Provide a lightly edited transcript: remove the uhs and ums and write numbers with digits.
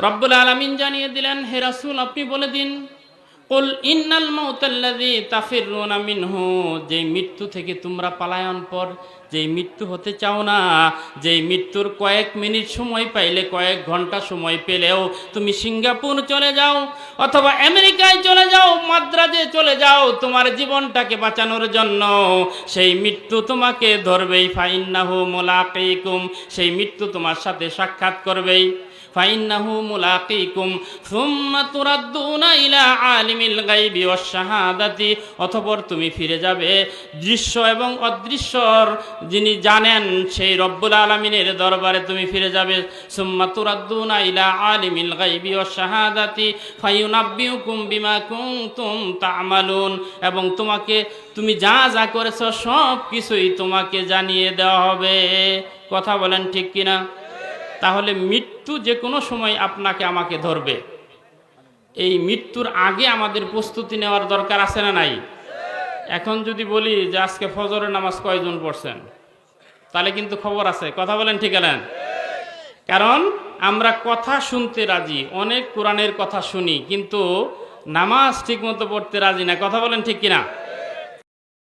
রব্বুল আলামিন জানিয়ে দিলেন, হে রাসূল আপনি বলে দিন, কুল ইন্নাল মাউতাল্লাযী তাফিরুনা মিনহু, যেই মৃত্যু থেকে তোমরা পালায়ন পর, যেই মৃত্যু হতে চাও না, যেই মৃত্যুর কয়েক মিনিট সময় পাইলে, কয়েক ঘন্টা সময় পেলেও তুমি সিঙ্গাপুর চলে যাও অথবা আমেরিকায় চলে যাও, মাদ্রাজে চলে যাও তোমার জীবনটাকে বাঁচানোর জন্য, সেই মৃত্যু তোমাকে ধরবেই। ফাইন্নাহু মুলাকিকুম, সেই মৃত্যু তোমার সাথে সাক্ষাৎ করবেই। ফাইন্নাহু মুলাকিকুম সুম্মা তুরাদ্দুনা ইলা আলিমিল গায়বি ওয়াশ শাহাদাতি, অতঃপর তুমি ফিরে যাবে দৃশ্য এবং অদৃশ্যর যিনি জানেন সেই রব্বুল আলামিনের দরবারে তুমি ফিরে যাবে। সুম্মা তুরাদ্দুনা ইলা আলিমিল গায়বি ওয়াশ শাহাদাতি ফায়ুনাব্বিউকুম বিমা কুনতুম তা'মালুন, এবং তুমি যা যা করেছো সব কিছুই তোমাকে জানিয়ে দেওয়া হবে। কথা বলেন ঠিক কিনা? তাহলে মৃত্যু যে কোনো সময় আপনাকে আমাকে ধরবে। এই মৃত্যুর আগে আমাদের প্রস্তুতি নেওয়ার দরকার আছে না নাই? এখন যদি বলি যে আজকে ফজরের নামাজ কয়জন পড়ছেন, তাহলে কিন্তু খবর আছে। কথা বলেন ঠিক না? কারণ আমরা কথা শুনতে রাজি, অনেক কোরআনের কথা শুনি, কিন্তু নামাজ ঠিক মতো পড়তে রাজি না। কথা বলেন ঠিক কিনা?